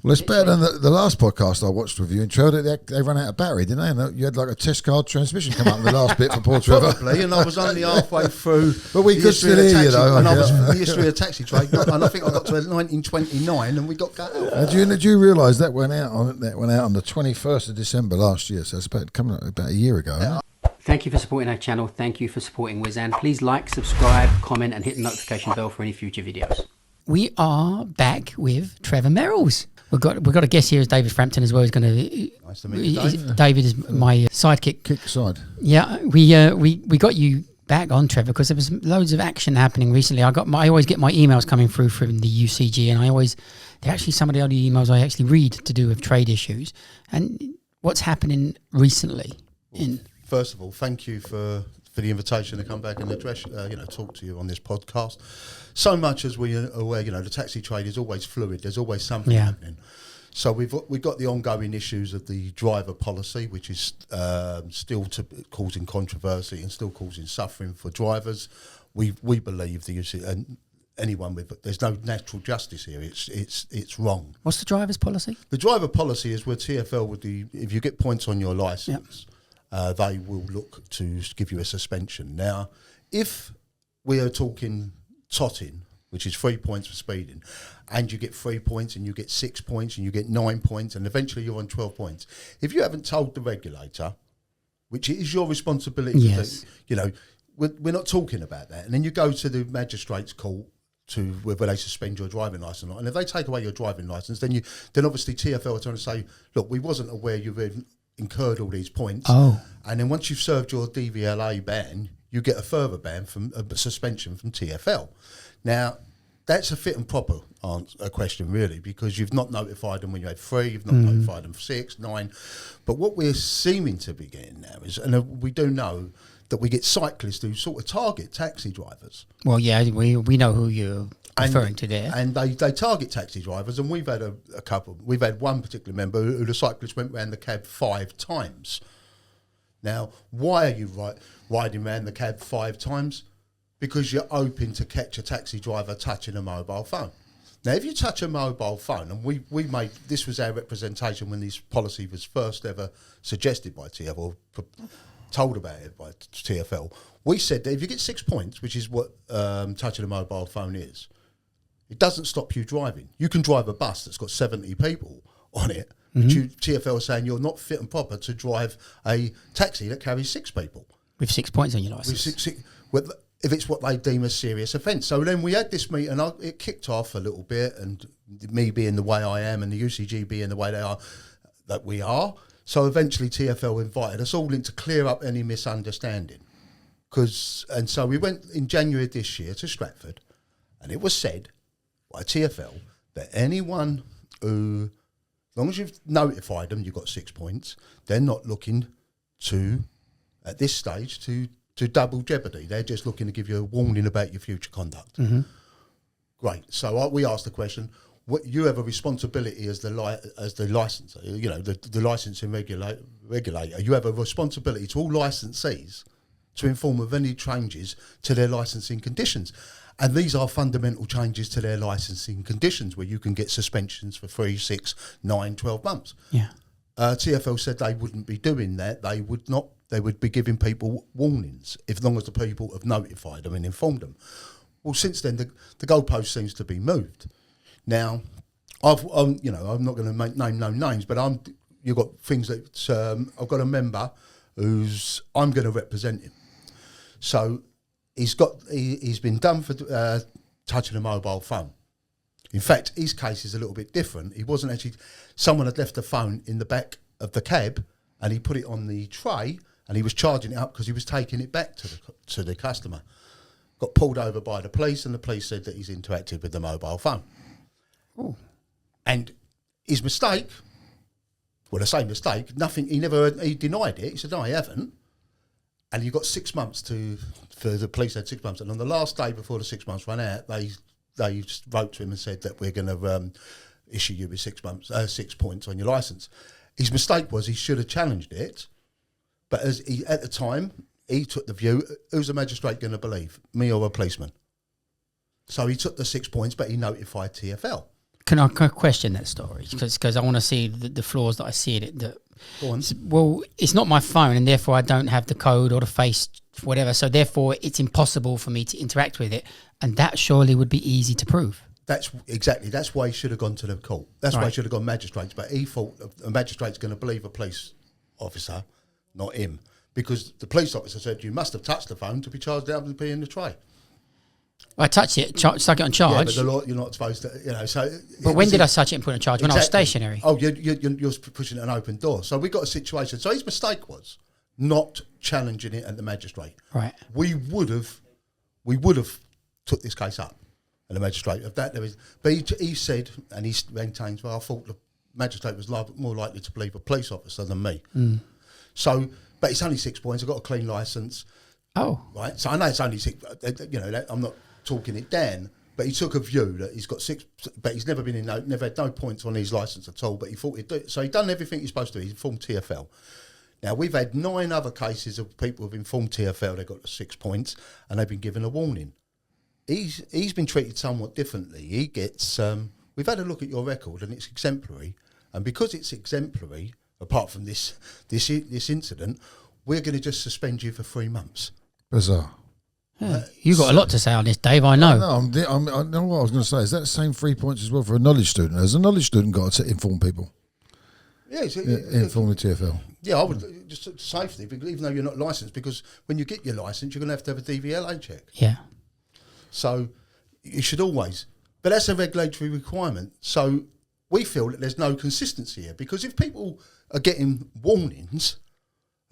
Well, it's better than the last podcast I watched with you and Trevor. They ran out of battery, didn't they? And you had like a test card transmission come up in the last bit for poor Trevor. Probably, and I was only halfway through. But we could still hear you, though. And I was the history of taxi trade, and I think I got to 1929, and we got cut out. Did you realise that went out on the 21st of December last year? So it's coming up about a year ago. Isn't it? Thank you for supporting our channel. Thank you for supporting Wizan. Please like, subscribe, comment, and hit the notification bell for any future videos. We are back with Trevor Merralls. We've got a guest here is David Frampton as well. He's going to. Nice to meet you, Dave. David is my sidekick. Kick side. Yeah, we got you back on, Trevor, because there was loads of action happening recently. I always get my emails coming through from the UCG, and they're actually some of the only emails I actually read to do with trade issues. And what's happening recently? First of all, thank you for the invitation to come back and address, talk to you on this podcast. So much as we are aware, the taxi trade is always fluid. There's always something happening. So we've got the ongoing issues of the driver policy, which is still causing controversy and still causing suffering for drivers. We believe there's no natural justice here. It's wrong. What's the driver's policy? The driver policy is where TfL if you get points on your licence. They will look to give you a suspension. Now, if we are talking totting, which is 3 points for speeding, and you get 3 points and you get 6 points and you get 9 points and eventually you're on 12 points, if you haven't told the regulator, which is your responsibility to do, we're not talking about that. And then you go to the magistrate's court to whether they suspend your driving licence or not. And if they take away your driving licence, then obviously TfL are trying to say, look, we wasn't aware you've incurred all these points. And then once you've served your DVLA ban, you get a further ban from a suspension from TfL. Now, that's a fit and proper question, really, because you've not notified them when you had 3, you've not notified them for 6, 9. But what we're seeming to be getting now is, and we do know that we get cyclists who sort of target taxi drivers. Well, yeah, we know who you're referring to there. And they target taxi drivers, and we've had a couple. We've had one particular member who the cyclist went round the cab 5 times. Now, why are you riding round the cab 5 times? Because you're hoping to catch a taxi driver touching a mobile phone. Now, if you touch a mobile phone, and this was our representation when this policy was first ever suggested by TfL, or told about it by TfL, we said that if you get 6 points, which is what touching a mobile phone is, it doesn't stop you driving. You can drive a bus that's got 70 people on it. Mm-hmm. TfL is saying you're not fit and proper to drive a taxi that carries 6 people. With 6 points on your licence. If it's what they deem a serious offence. So then we had this meeting, and it kicked off a little bit, and me being the way I am and the UCG being the way that we are. So eventually TfL invited us all in to clear up any misunderstanding. And so we went in January this year to Stratford, and it was said by TfL that anyone who, as long as you've notified them you've got 6 points, they're not looking to, at this stage, to double jeopardy. They're just looking to give you a warning about your future conduct. Mm-hmm. Great. So we asked the question, what you have a responsibility as the licensor, the licensing regulator, you have a responsibility to all licensees to inform of any changes to their licensing conditions. And these are fundamental changes to their licensing conditions where you can get suspensions for 3, 6, 9, 12 months. Yeah. TfL said they wouldn't be doing that. They would be giving people warnings as long as the people have notified them and informed them. Well, since then, the goalpost seems to be moved. Now, I'm not going to name no names, but you've got things that I've got a member I'm going to represent him. So he's been done for touching a mobile phone. In fact, his case is a little bit different. He wasn't actually. Someone had left the phone in the back of the cab, and he put it on the tray, and he was charging it up because he was taking it back to the customer. Got pulled over by the police, and the police said that he's interacted with the mobile phone. Ooh. And his mistake, well, I say mistake, nothing. He denied it. He said, "No, I haven't." And you got 6 months for the police had 6 months, and on the last day before the 6 months ran out, they wrote to him and said that we're going to issue you with 6 points on your licence. His mistake was he should have challenged it, but at the time he took the view: who's the magistrate going to believe, me or a policeman? So he took the 6 points, but he notified TfL. Can I question that story? Because I want to see the flaws that I see in it. Go on. Well, it's not my phone, and therefore I don't have the code or the face, whatever. So therefore, it's impossible for me to interact with it, and that surely would be easy to prove. That's why he should have gone to the court. That's why he should have gone magistrates. But he thought a magistrate's going to believe a police officer, not him, because the police officer said you must have touched the phone to be charged out of being in the tray. I touched it, stuck it on charge. Yeah, but the law, you're not supposed to, you know. So, but when did I touch it and put it on charge? When I was stationary. Oh, you're pushing an open door. So we got a situation. So his mistake was not challenging it at the magistrate. Right. We would have took this case up at the magistrate. Of that, but he said, and he maintains, well, I thought the magistrate was more likely to believe a police officer than me. So, but it's only 6 points. I've got a clean licence. Oh, right. So I know it's only 6. You know, I'm not talking it down, but he took a view that he's got 6, but he's never had no points on his licence at all. But he thought he'd do it. So he'd done everything he's supposed to do. He's informed TFL. Now we've had 9 other cases of people who've informed TFL they got 6 points and they've been given a warning. He's been treated somewhat differently. He gets. We've had a look at your record and it's exemplary, and because it's exemplary, apart from this incident, we're going to just suspend you for 3 months. Bizarre. Yeah. You got a lot to say on this, Dave. I know. I know what I was going to say. Is that the same 3 points as well for a knowledge student? Has a knowledge student got to inform people? Yeah, inform the TFL. Yeah, I would just safety, even though you're not licensed, because when you get your license, you're going to have a DVLA check. Yeah. So you should always, but that's a regulatory requirement. So we feel that there's no consistency here, because if people are getting warnings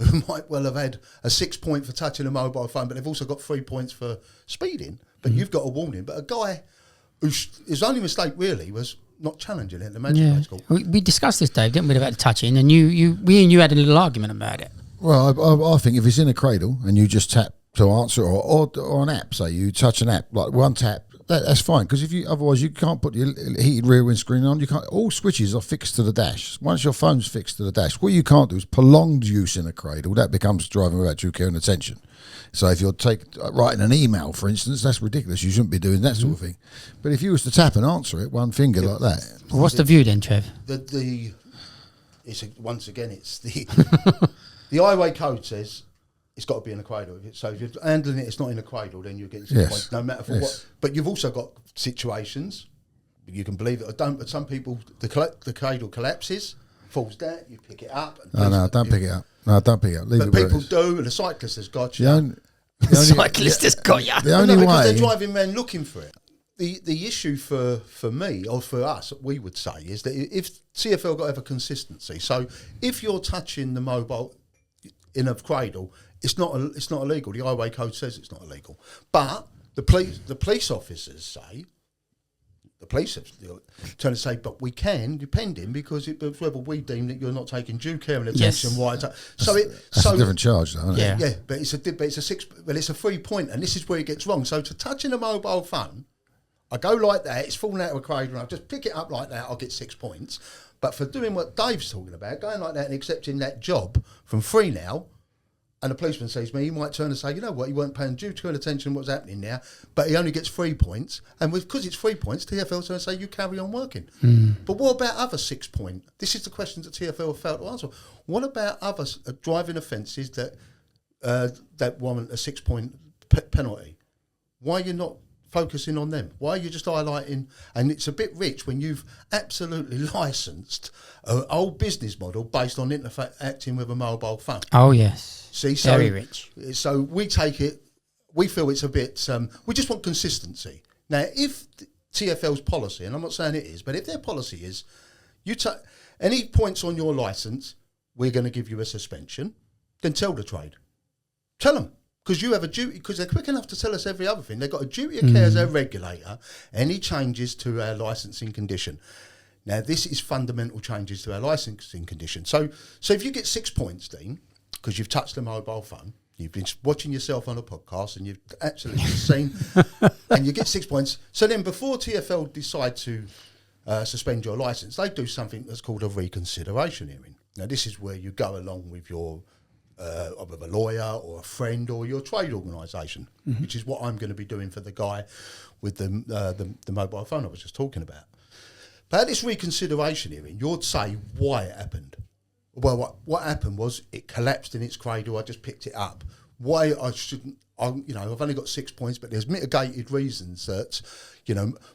who might well have had a 6 point for touching a mobile phone, but they've also got 3 points for speeding, but you've got a warning. But a guy his only mistake really was not challenging it at the magistrate's court. We discussed this, Dave, didn't we, about the touching, and we and you had a little argument about it. Well, I think if it's in a cradle and you just tap to answer, or an app, say you touch an app, like one tap, that's fine, because otherwise you can't put your heated rear windscreen on. You can't. All switches are fixed to the dash. Once your phone's fixed to the dash, what you can't do is prolonged use in a cradle. That becomes driving without due care and attention. So if you're writing an email, for instance, that's ridiculous. You shouldn't be doing that sort of thing. But if you was to tap and answer it, one finger like that. Well, what's the view then, Trev? Once again, it's the the highway code says it's got to be in a cradle. So if you're handling it, it's not in a cradle, then you're getting 6 points, no matter for what. But you've also got situations, you can believe it or don't, but some people, the cradle collapses, falls down, you pick it up. No, don't pick it up. No, don't pick it up. Leave but it people do, and the cyclist has got you. The cyclist has got you. The only way, because they're driving around looking for it. The issue for me, or for us, we would say, is that if TFL got to have a consistency. So if you're touching the mobile in a cradle, it's not illegal. The highway code says it's not illegal. But the police officers say, the police have trying to say, but we can, depending, because whether we deem that you're not taking due care and attention. Yes. Why? That's a different charge, though, isn't it? Yeah. Yeah, but it's a 3 point, and this is where it gets wrong. So to touching a mobile phone, I go like that, it's falling out of a cradle, and I just pick it up like that, I'll get 6 points. But for doing what Dave's talking about, going like that and accepting that job from 3 now, and the policeman sees me, he might turn and say, you know what, he weren't paying due care and attention to what's happening now, but he only gets 3 points. And because it's 3 points, TFL turn and say, you carry on working. But what about other 6 point? This is the questions that TFL have failed to answer. What about other driving offences that warrant a 6 point penalty? Why are you not focusing on them? Why are you just highlighting? And it's a bit rich when you've absolutely licensed an old business model based on interacting with a mobile phone. Oh, yes. See, very rich. So we take it, we feel it's a bit, we just want consistency. Now, if TFL's policy, and I'm not saying it is, but if their policy is, you take any points on your licence, we're going to give you a suspension, then tell the trade. Tell them. Because you have a duty, because they're quick enough to tell us every other thing. They've got a duty of care as our regulator, any changes to our licensing condition. Now, this is fundamental changes to our licensing condition. So if you get 6 points, Dean, because you've touched a mobile phone, you've been watching yourself on a podcast, and you've actually seen, and you get 6 points. So then before TFL decide to suspend your licence, they do something that's called a reconsideration hearing. Now, this is where you go along with your with a lawyer or a friend or your trade organisation, which is what I'm going to be doing for the guy with the mobile phone I was just talking about. But at this reconsideration hearing, you'd say why it happened. Well, what happened was it collapsed in its cradle. I just picked it up. Why I shouldn't? I've only got 6 points, but there's mitigated reasons that,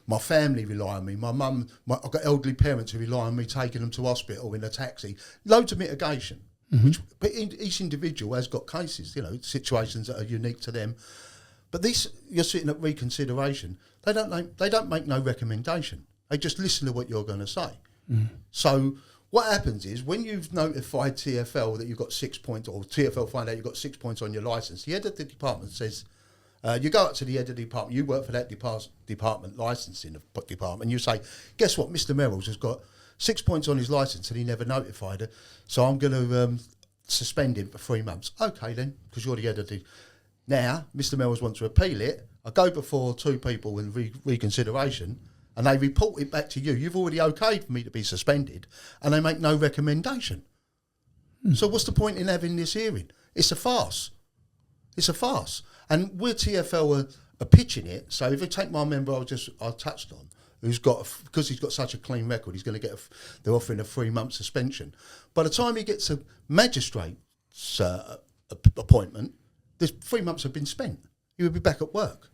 my family rely on me. My mum, I've got elderly parents who rely on me taking them to hospital in a taxi. Loads of mitigation. But each individual has got cases, situations that are unique to them. But you're sitting at reconsideration. They don't make no recommendation. They just listen to what you're going to say. So what happens is when you've notified TfL that you've got 6 points, or TfL find out you've got 6 points on your licence, the head of the department says, you go up to the head of the department, you work for that department, licensing department, you say, guess what, Mr. Merralls has got 6 points on his licence and he never notified her, so I'm going to suspend him for 3 months. Okay then, because you're the head of the... Now, Mr. Merralls wants to appeal it. I go before 2 people in reconsideration, and they report it back to you. You've already okayed for me to be suspended, and they make no recommendation. So what's the point in having this hearing? It's a farce. It's a farce. And we're TfL are pitching it. So if you take my member I touched on, because he's got such a clean record, he's going to get they're offering a 3-month suspension. By the time he gets a magistrate's appointment, the 3 months have been spent. He would be back at work.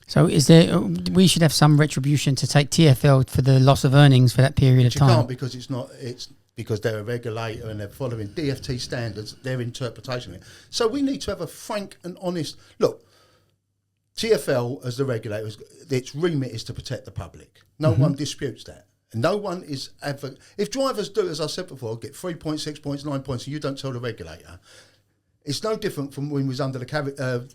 So we should have some retribution to take TfL for the loss of earnings for that period of time. You can't, because it's because they're a regulator and they're following DFT standards, their interpretation of it. So we need to have a frank and honest look. TfL, as the regulator, its remit is to protect the public. No one disputes that. And no one is if drivers do, as I said before, get 3 points, 6 points, 9 points, and you don't tell the regulator, it's no different from when we was under the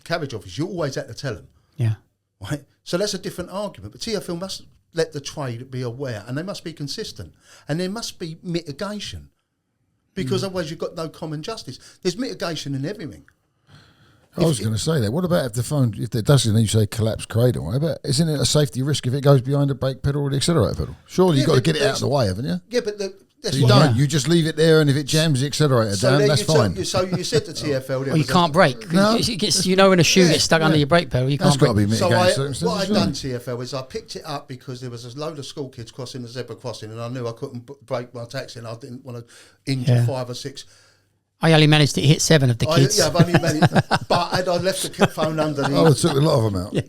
carriage office. You always had to tell them. Yeah. Right? So that's a different argument. But TfL must let the trade be aware, and they must be consistent. And there must be mitigation, because otherwise you've got no common justice. There's mitigation in everything. I was going to say that. What about if it does, you say collapse cradle? Isn't it a safety risk if it goes behind the brake pedal or the accelerator pedal? Surely you've got to get it out of the way, haven't you? Yeah, but that's so you don't. You just leave it there, and if it jams the accelerator down, that's fine. So you said to TfL... Well, you can't brake. No. When a shoe gets stuck under your brake pedal, you can't brake. So what I'd done, TfL, is I picked it up because there was a load of school kids crossing the zebra crossing, and I knew I couldn't brake my taxi, and I didn't want to injure 5 or 6... I only managed to hit 7 of the kids. I've only managed... But I left the phone under the... I took a lot of them out. Yeah.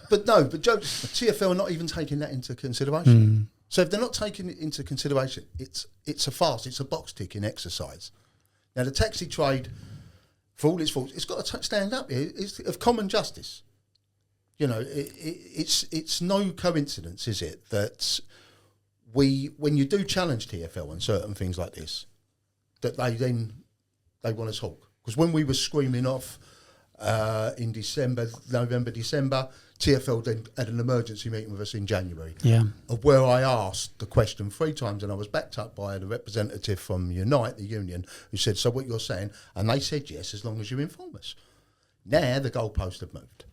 But TfL are not even taking that into consideration. So if they're not taking it into consideration, it's a farce. It's a box-ticking exercise. Now, the taxi trade, for all its faults, it's got to stand up here. It's of common justice. It's no coincidence, is it, that when you do challenge TfL on certain things like this, that they want to talk. Because when we were screaming off in November, December, TfL then had an emergency meeting with us in January. Yeah. Of where I asked the question 3 times, and I was backed up by the representative from Unite, the union, who said, so what you're saying? And they said yes, as long as you inform us. Now the goalposts have moved.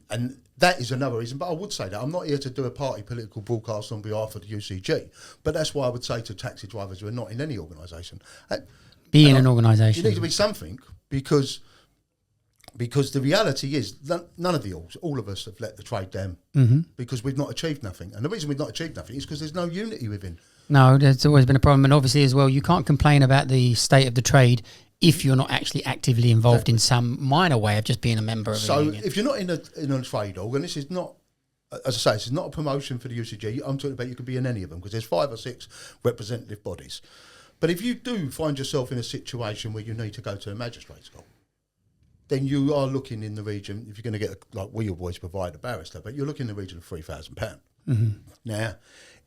And that is another reason. But I would say that I'm not here to do a party political broadcast on behalf of the UCG. But that's why I would say to taxi drivers who are not in any organisation, be in an organisation. You need to be something, because the reality is that none of all of us have let the trade down, because we've not achieved nothing. And the reason we've not achieved nothing is because there's no unity within. No, there's always been a problem. And obviously as well, you can't complain about the state of the trade if you're not actually actively involved in some minor way of just being a member of a union. So if you're not in a trade org, and this is not, as I say, this is not a promotion for the UCG, I'm talking about you could be in any of them, because there's 5 or 6 representative bodies. But if you do find yourself in a situation where you need to go to a magistrate's court, then you are looking in the region, if you're going to get, like we always provide a barrister, but you're looking in the region of £3,000. Now,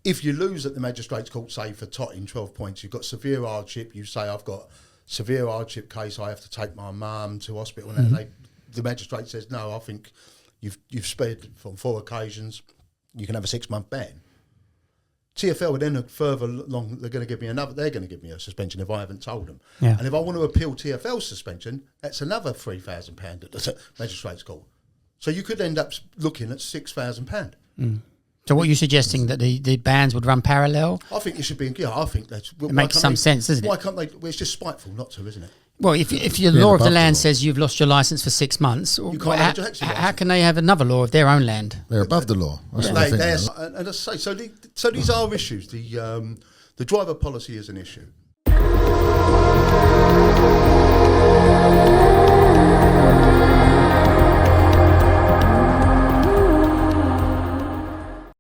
if you lose at the magistrate's court, say for totting 12 points, you've got severe hardship, you say I've got severe hardship case, I have to take my mum to hospital, and the magistrate says, no, I think you've sped from 4 occasions, you can have a 6-month ban. TfL would then further along, they're going to give me a suspension if I haven't told them. Yeah. And if I want to appeal TfL's suspension, that's another £3,000 at the magistrate's court. So you could end up looking at £6,000. So what you're suggesting, that the bans would run parallel? I think it should be, I think that's... It makes some sense, doesn't it? Why can't they... Well, it's just spiteful not to, isn't it? Well, if your Being law of the above the land law. says you've lost your license for 6 months, can't how, have a taxi how licence. can they have another law of their own land? They're above the law. That's what I think. And as I say, so these are issues. The driver policy is an issue.